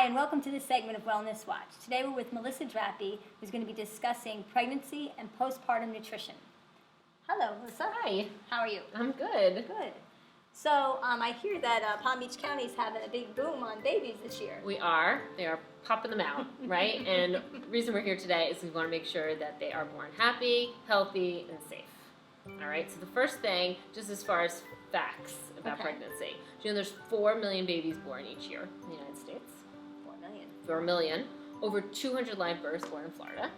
Hi, and welcome to this segment of Wellness Watch. Today we're with Melissa Drappi, who's going to be discussing pregnancy and postpartum nutrition. Hello, Melissa. Hi. How are you? I'm good. Good. So I hear that Palm Beach County is having a big boom on babies this year. We are. They are popping them out, right? And the reason we're here today is we want to make sure that they are born happy, healthy, and safe. All right? So the first thing, just as far as facts about pregnancy, do you know there's 4 million babies born each year in the United States? 4 million. 4 million. Over 200 live births born in Florida.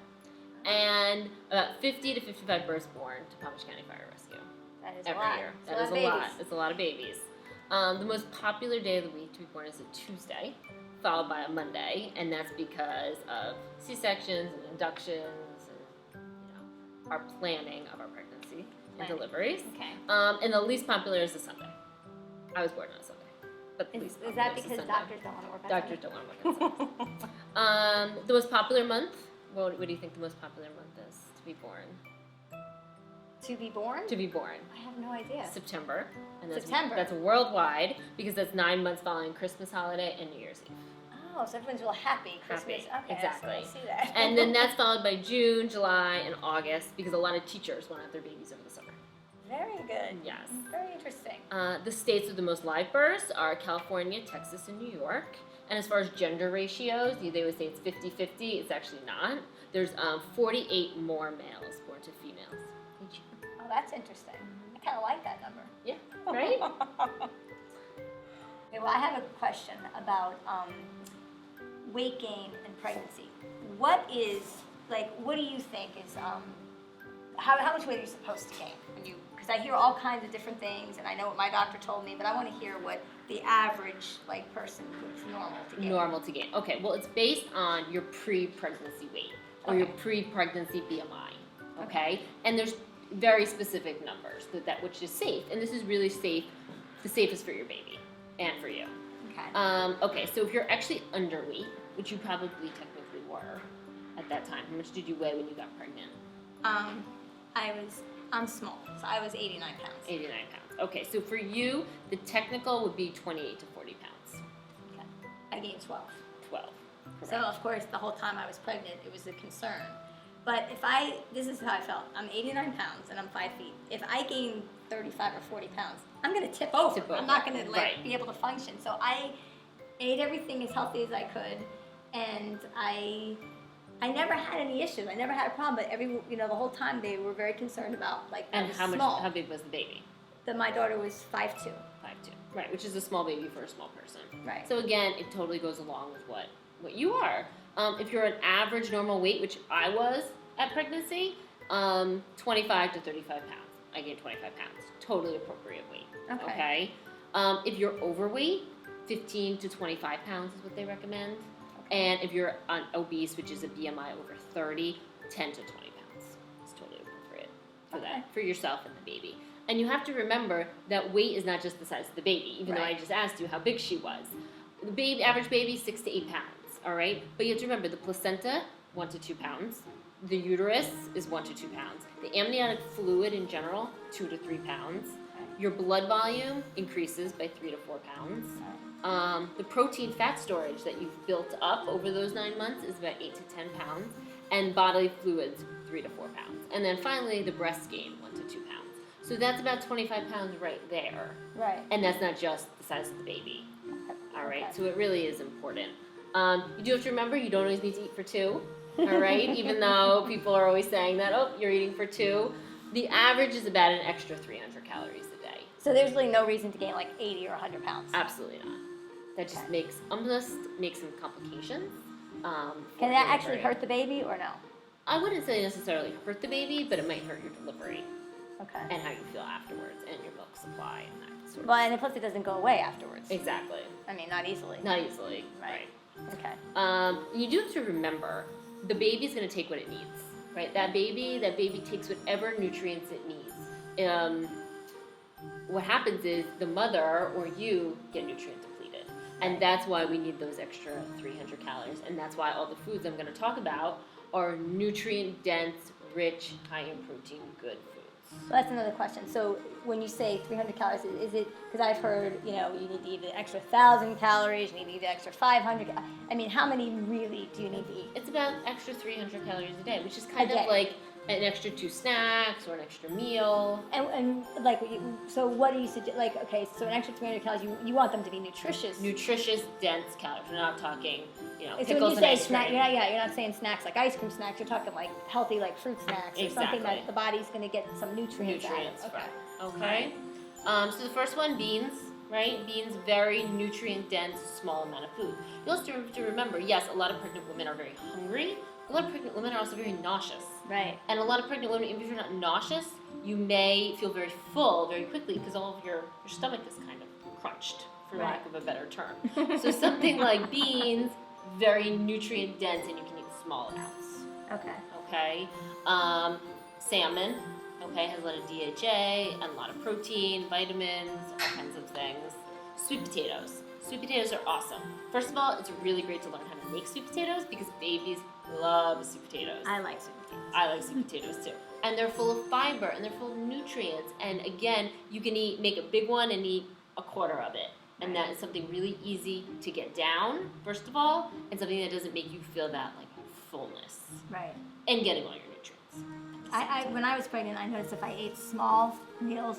And about 50 to 55 births born to Palm Beach County Fire Rescue. That is every a lot. year. It's That is a lot. It's a lot of babies. The most popular day of the week to be born is a Tuesday, followed by a Monday, and that's because of C-sections and inductions and our planning of our pregnancy and deliveries. Okay. And the least popular is the Sunday. I was born on a Sunday. But Is that because doctors don't want to work on Doctors don't want to work on Sundays. The most popular month, what do you think the most popular month is to be born? To be born? To be born. I have no idea. September. And that's, September. That's worldwide because that's 9 months following Christmas holiday and New Year's Eve. Oh, so everyone's real happy Christmas. Happy. Okay, Exactly. I see that. And then that's followed by June, July, and August because a lot of teachers want to have their babies over the summer. Very good. Yes. Very interesting. The states with the most live births are California, Texas, and New York. And as far as gender ratios, they would say it's 50-50. It's actually not. There's 48 more males born to females each year. Oh, that's interesting. I kind of like that number. Yeah, right? Okay, well, I have a question about weight gain and pregnancy. What do you think is, how much weight are you supposed to gain? Because I hear all kinds of different things, and I know what my doctor told me, but I want to hear what the average person is normal to gain. Normal to gain. Okay, well, it's based on your pre-pregnancy weight or your pre-pregnancy BMI, okay? And there's very specific numbers that which is safe, and this is really safe, the safest for your baby and for you. Okay. Okay, so if you're actually underweight, which you probably technically were at that time, how much did you weigh when you got pregnant? I'm small, so I was 89 pounds. 89 pounds. Okay, so for you, the technical would be 28 to 40 pounds. Okay. I gained 12. 12. Correct. So, of course, the whole time I was pregnant, it was a concern. But this is how I felt. I'm 89 pounds and I'm 5 feet. If I gain 35 or 40 pounds, I'm going to tip over. I'm not going to be able to function. So I ate everything as healthy as I could, and I never had any issues. I never had a problem. But the whole time they were very concerned about And how big was the baby? My daughter was 5'2". 5'2". Right, which is a small baby for a small person. Right. So again, it totally goes along with what you are. If you're an average normal weight, which I was at pregnancy, 25 to 35 pounds. I gained 25 pounds. Totally appropriate weight. Okay. If you're overweight, 15 to 25 pounds is what they recommend. Okay. And if you're obese, which is a BMI over 30, 10 to 20 pounds. It's totally appropriate for that, for yourself and the baby. And you have to remember that weight is not just the size of the baby, even though I just asked you how big she was. The average baby, 6 to 8 pounds. All right, but you have to remember the placenta, 1 to 2 pounds. The uterus is 1 to 2 pounds. The amniotic fluid in general, 2 to 3 pounds. Your blood volume increases by 3 to 4 pounds. The protein fat storage that you've built up over those 9 months is about 8 to 10 pounds. And bodily fluids, 3 to 4 pounds. And then finally, the breast gain, 1 to 2 pounds. So that's about 25 pounds right there. Right. And that's not just the size of the baby. All right, so it really is important. You do have to remember you don't always need to eat for 2, all right? Even though people are always saying that, oh, you're eating for 2. The average is about an extra 300 calories a day. So there's really no reason to gain 80 or 100 pounds? Absolutely not. That just makes some complications. Can that actually hurt the baby or no? I wouldn't say necessarily hurt the baby, but it might hurt your delivery. Okay. And how you feel afterwards and your milk supply and that sort of Well, and plus it doesn't go away afterwards. Exactly. I mean, not easily. Not easily. Right. Okay. You do have to remember the baby's going to take what it needs, right? That baby takes whatever nutrients it needs. What happens is the mother or you get nutrient depleted. And that's why we need those extra 300 calories. And that's why all the foods I'm going to talk about are nutrient dense, rich, high in protein, good foods. So that's another question. So when you say 300 calories, is it, because I've heard, you need to eat an extra 1,000 calories, you need to eat an extra 500. I mean, how many really do you need to eat? It's about extra 300 calories a day, which is kind A of day. like an extra 2 snacks or an extra meal. And like, so what do you suggest? Like, okay, so an extra 300 calories, you want them to be nutritious. Nutritious, dense calories. We're not talking, So pickles when you and say ice snack, cream. you're not saying snacks like ice cream snacks. You're talking like healthy, like fruit snacks or something Exactly. that the body's going to get some nutrients out of. From. Okay. So the first one, beans, right? Beans, very nutrient dense, small amount of food. You also have to remember, yes, a lot of pregnant women are very hungry. A lot of pregnant women are also very nauseous. Right. And a lot of pregnant women, even if you're not nauseous, you may feel very full very quickly because all of your stomach is kind of crunched, for lack of a better term. So something like beans, very nutrient dense, and you can eat small amounts. Okay. Salmon, has a lot of DHA and a lot of protein, vitamins, all kinds of things. Sweet potatoes. Sweet potatoes are awesome. First of all, it's really great to learn how to make sweet potatoes because babies love sweet potatoes. I like sweet potatoes. I like sweet potatoes too. And they're full of fiber and they're full of nutrients. And again, you can make a big one and eat a quarter of it. And that is something really easy to get down, first of all, and something that doesn't make you feel that like fullness. Right. And getting all your nutrients. When I was pregnant, I noticed if I ate small meals,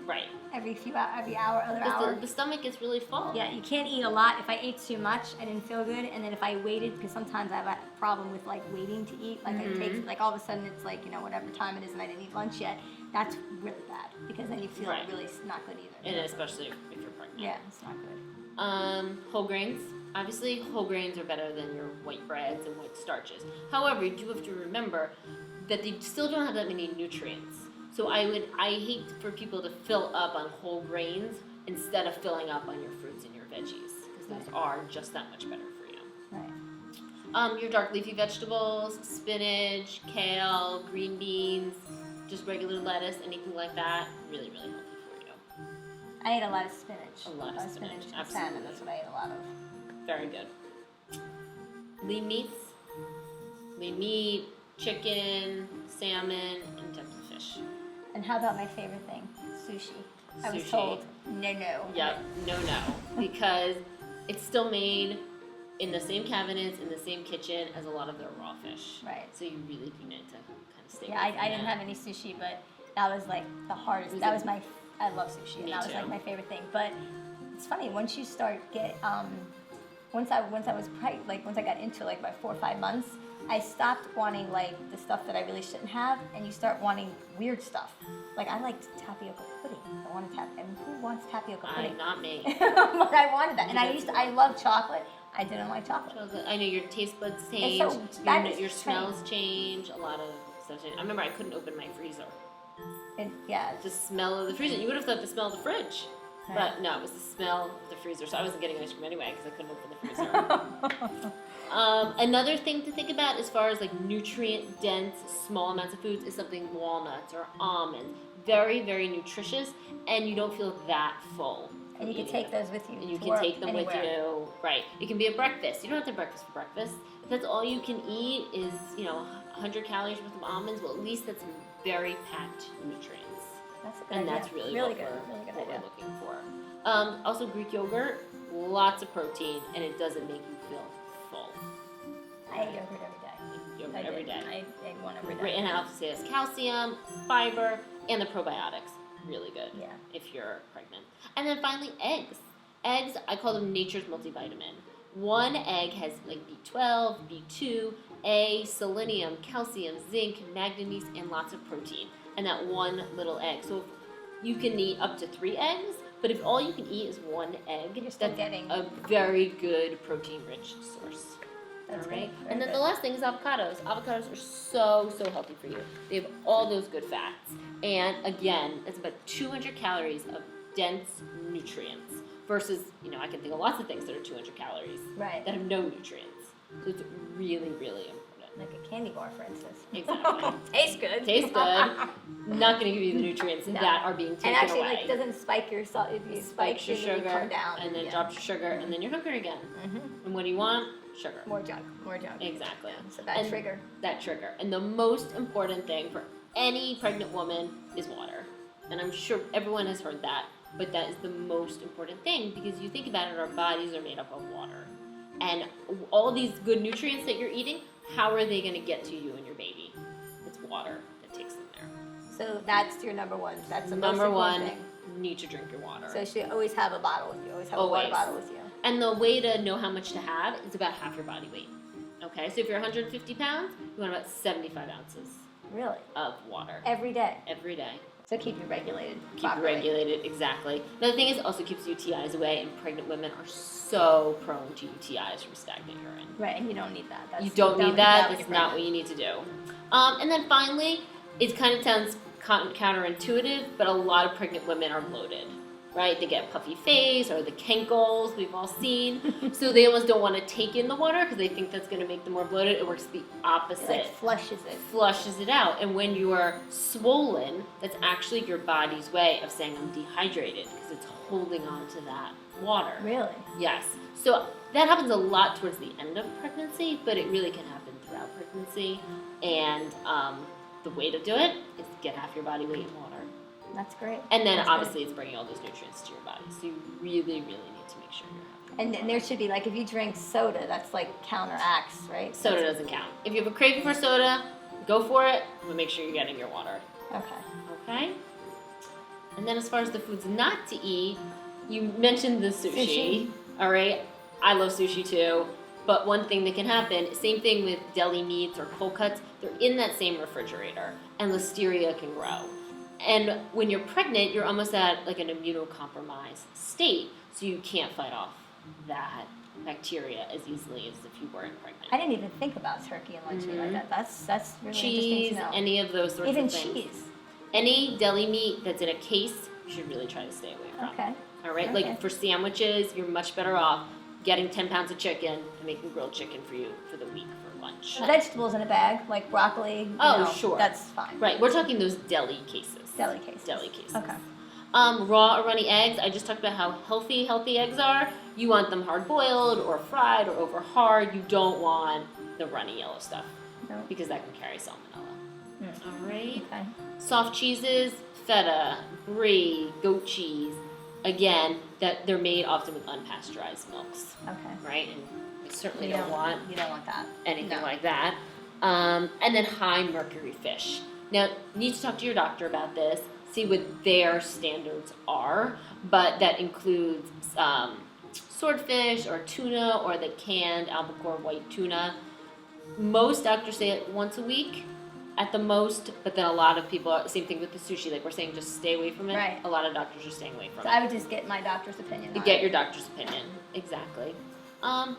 Right. every other hour. The stomach gets really full. Yeah, you can't eat a lot. If I ate too much, I didn't feel good. And then if I waited, because sometimes I have a problem with like waiting to eat. Like I take, like all of a sudden it's like, whatever time it is and I didn't eat lunch yet. That's really bad because then you feel really not good either. And especially if you're pregnant. Yeah, it's not good. Whole grains. Obviously, whole grains are better than your white breads and white starches. However, you do have to remember that they still don't have that many nutrients. So I hate for people to fill up on whole grains instead of filling up on your fruits and your veggies because those are just that much better for you. Right. Your dark leafy vegetables, spinach, kale, green beans, just regular lettuce, anything like that, really, really healthy for you. I ate a lot of spinach. A lot of spinach, and absolutely. salmon. That's what I ate a lot of. Very good. Lean meats. Lean meat, chicken, salmon, and temple fish. And how about my favorite thing? Sushi. I was Sushi. told, no. Yep, no, because it's still made in the same cabinets, in the same kitchen as a lot of their raw fish. Right. So you really do need to kind of stay Yeah, I didn't have any sushi, but that was like the hardest. I love sushi, and that was like my favorite thing. But it's funny, once you start once I was pregnant, like once I got into like by 4 or 5 months, I stopped wanting like the stuff that I really shouldn't have, and you start wanting weird stuff. Like I liked tapioca pudding. I wanted and who wants tapioca pudding? Not me. But I wanted that, and I love chocolate. I didn't like chocolate. I know your taste buds change, your smells change, a lot of stuff change. I remember I couldn't open my freezer. The smell of the freezer. You would have thought the smell of the fridge. Right. But no, it was the smell of the freezer. So I wasn't getting ice cream anyway because I couldn't open the freezer. Another thing to think about as far as like nutrient dense, small amounts of foods is something walnuts or almonds. Very, very nutritious, and you don't feel that full. And you can take those with you. And you can take them with you. Right. It can be a breakfast. You don't have to breakfast for breakfast. If that's all you can eat is, 100 calories worth of almonds, well, at least that's very packed nutrients. That's a good and idea. that's really good what we're looking for. Also, Greek yogurt, lots of protein, and it doesn't make you feel full. I eat yogurt every day. Yogurt every day. I ate one every day. Right, and it also has calcium, fiber, and the probiotics. Really good. Yeah. If you're pregnant. And then finally, eggs. Eggs, I call them nature's multivitamin. One egg has like B12, B2, A, selenium, calcium, zinc, manganese, and lots of protein. And that one little egg. So you can eat up to 3 eggs, but if all you can eat is 1 egg, you're still getting a very good protein-rich source. That's right. Good. And then the last thing is avocados. Avocados are so healthy for you. They have all those good fats. And again, it's about 200 calories of dense nutrients versus, I can think of lots of things that are 200 calories that have no nutrients. So it's really, really important. Like a candy bar, for instance. Exactly. Tastes good. Tastes good. Not going to give you the nutrients that are being taken away. And actually, like, doesn't spike your salt. If you spike your sugar, you come down. And then drops your sugar, and then you're hungry again. And what do you want? Sugar. More junk. Exactly. So that trigger. And the most important thing for any pregnant woman is water. And I'm sure everyone has heard that, but that is the most important thing because you think about it, our bodies are made up of water. And all these good nutrients that you're eating, how are they going to get to you and your baby? It's water that takes them there. So that's your number one. That's the Number most important one, thing. you need to drink your water. So you should always have a bottle with you. Always have a water bottle with you. And the way to know how much to have is about half your body weight. Okay, so if you're 150 pounds, you want about 75 ounces. Really? Of water. Every day? Every day. So keep you regulated Keep properly. you regulated, exactly. Another thing is also keeps UTIs away, and pregnant women are so prone to UTIs from stagnant urine. Right, and you don't need that. You don't need that. when That's you're not what you need to do. And then finally, it kind of sounds counterintuitive, but a lot of pregnant women are bloated. Right? They get puffy face or the cankles we've all seen. So they almost don't want to take in the water because they think that's going to make them more bloated. It works the opposite. It like flushes it. Flushes it out. And when you are swollen, that's actually your body's way of saying I'm dehydrated because it's holding on to that water. Really? Yes. So that happens a lot towards the end of pregnancy, but it really can happen throughout pregnancy. And the way to do it is get half your body weight in water. That's great. And then That's obviously good. it's bringing all those nutrients to your body. So you really, really need to make sure you're happy. And there should be, like, if you drink soda, that's like counteracts, right? Soda doesn't count. If you have a craving for soda, go for it, but make sure you're getting your water. Okay. Okay? And then as far as the foods not to eat, you mentioned the sushi. All right? I love sushi too. But one thing that can happen, same thing with deli meats or cold cuts, they're in that same refrigerator, and listeria can grow. And when you're pregnant, you're almost at like an immunocompromised state, so you can't fight off that bacteria as easily as if you weren't pregnant. I didn't even think about turkey and lunch meat like that. That's really Cheese, interesting to know. any of those sorts Even of things. cheese. Any deli meat that's in a case, you should really try to stay away from. Okay. All right? Okay. Like for sandwiches, you're much better off getting 10 pounds of chicken and making grilled chicken for you for the week for lunch. Vegetables in a bag, like broccoli. you know, Sure. That's fine. Right, we're talking those deli cases. Deli cases. Deli cases. Okay. Raw or runny eggs, I just talked about how healthy eggs are. You want them hard boiled or fried or over hard. You don't want the runny yellow stuff No. because that can carry salmonella. All right. Okay. Soft cheeses, feta, brie, goat cheese. Again, that they're made often with unpasteurized milks, Okay. right? And you certainly You don't want You don't want that. anything No. like that. And then high mercury fish. Now, you need to talk to your doctor about this, see what their standards are, but that includes swordfish or tuna or the canned albacore white tuna. Most doctors say it once a week at the most, but then a lot of people, same thing with the sushi, like we're saying just stay away from it. Right. A lot of doctors are staying away from So it. I would just get my doctor's opinion. To on get it. your doctor's opinion, exactly.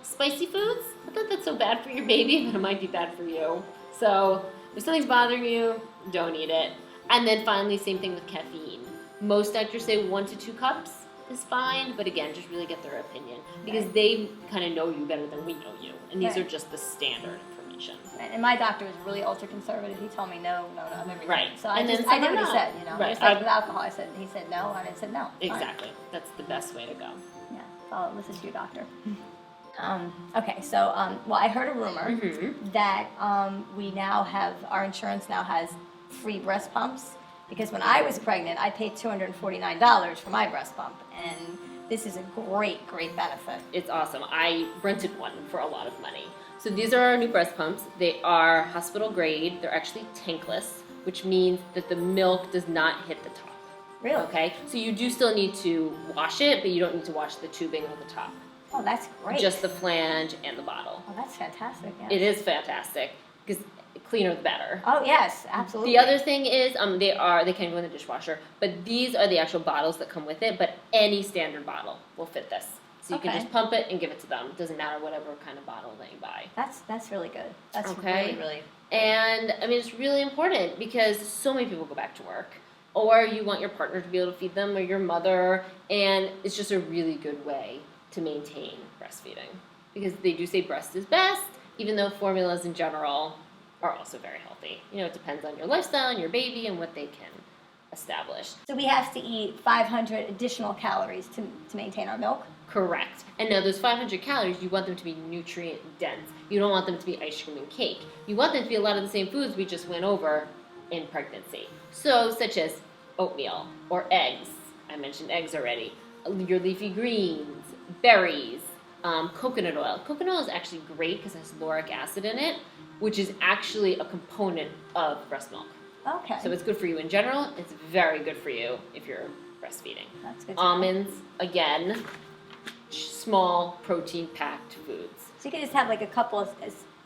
Spicy foods, not that that's so bad for your baby, but it might be bad for you. So if something's bothering you, don't eat it. And then finally, same thing with caffeine. Most doctors say 1 to 2 cups is fine, but again, just really get their opinion because Right. they kind of know you better than we know you, and these Right. are just the standard information. And my doctor was really ultra conservative. He told me no of everything. Right. So I And then just I did some what are he not. said. You know, Right. just like with alcohol, he said no, and I said no. Fine. Exactly, that's the best way to go. Yeah. I'll listen to your doctor. Okay, so well, I heard a rumor Mm-hmm. that we now have our insurance now has free breast pumps because when I was pregnant, I paid $249 for my breast pump, and this is a great benefit. It's awesome. I rented one for a lot of money. So these are our new breast pumps. They are hospital grade. They're actually tankless, which means that the milk does not hit the top. Really? Okay? So you do still need to wash it, but you don't need to wash the tubing or the top. Oh, that's great. Just the flange and the bottle. Oh, that's fantastic. Yeah. It is fantastic because cleaner the better. Oh yes, absolutely. The other thing is they can go in the dishwasher, but these are the actual bottles that come with it, but any standard bottle will fit this. So you can Okay. just pump it and give it to them. It doesn't matter whatever kind of bottle that you buy. That's really good. That's Okay. really. And I mean, it's really important because so many people go back to work, or you want your partner to be able to feed them, or your mother, and it's just a really good way to maintain breastfeeding because they do say breast is best, even though formulas in general are also very healthy. You know, it depends on your lifestyle and your baby and what they can establish. So we have to eat 500 additional calories to maintain our milk. Correct. And now those 500 calories, you want them to be nutrient dense. You don't want them to be ice cream and cake. You want them to be a lot of the same foods we just went over in pregnancy. So, such as oatmeal or eggs. I mentioned eggs already. Your leafy greens, berries, coconut oil. Coconut oil is actually great because it has lauric acid in it, which is actually a component of breast milk. Okay. So it's good for you in general. It's very good for you if you're breastfeeding. That's good to Almonds, again, small protein-packed foods. So you can just have like a couple of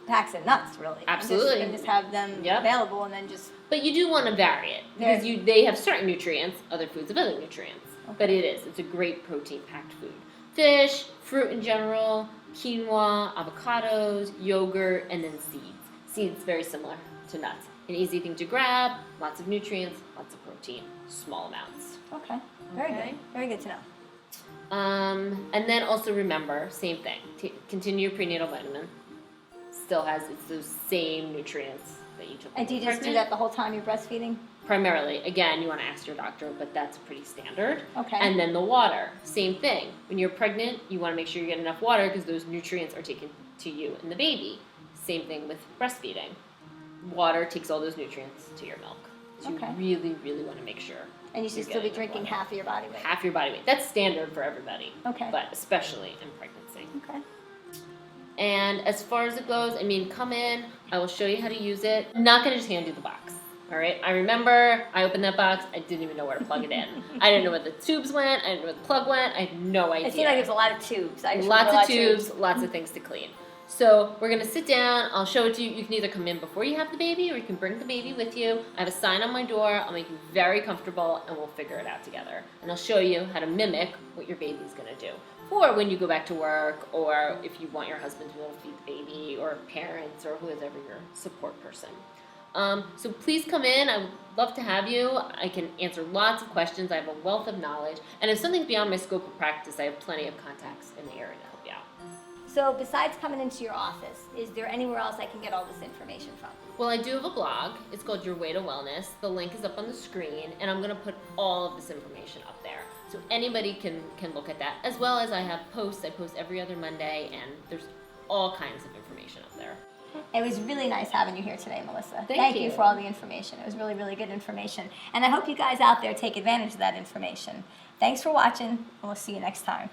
packs of nuts, really. Absolutely. And just have them available, and then just. But you do want to vary it because they have certain nutrients, other foods have other nutrients. Okay. But it's a great protein-packed food. Fish, fruit in general, quinoa, avocados, yogurt, and then seeds. Seeds very similar to nuts. An easy thing to grab, lots of nutrients, lots of protein, small amounts. Okay. Very good. Very good to know. And then also remember, same thing. Continue your prenatal vitamin. Still has those same nutrients that you took. And do you just do that the whole time you're breastfeeding? Primarily. Again, you want to ask your doctor, but that's pretty standard. Okay. And then the water, same thing. When you're pregnant, you want to make sure you get enough water because those nutrients are taken to you and the baby. Same thing with breastfeeding. Water takes all those nutrients to your milk. So you really, really want to make sure. And you should still be drinking half of your body weight. Half your body weight. That's standard for everybody. Okay. But especially in pregnancy. Okay. And as far as it goes, I mean, come in. I will show you how to use it. I'm not going to just hand you the box. All right. I remember I opened that box. I didn't even know where to plug it in. I didn't know where the tubes went. I didn't know where the plug went. I had no idea. It seemed like there's a lot of tubes. Lots of tubes, lots of things to clean. So we're going to sit down. I'll show it to you. You can either come in before you have the baby or you can bring the baby with you. I have a sign on my door. I'll make you very comfortable and we'll figure it out together. And I'll show you how to mimic what your baby's going to do. Or when you go back to work, or if you want your husband to be able to feed the baby, or parents, or whoever your support person. So please come in. I would love to have you. I can answer lots of questions. I have a wealth of knowledge. And if something's beyond my scope of practice, I have plenty of contacts in the area to help you out. So besides coming into your office, is there anywhere else I can get all this information from? Well, I do have a blog. It's called Your Way to Wellness. The link is up on the screen, and I'm going to put all of this information up there. So anybody can look at that, as well as I have posts. I post every other Monday, and there's all kinds of information up there. It was really nice having you here today, Melissa. Thank you for all the information. It was really, really good information. And I hope you guys out there take advantage of that information. Thanks for watching, and we'll see you next time.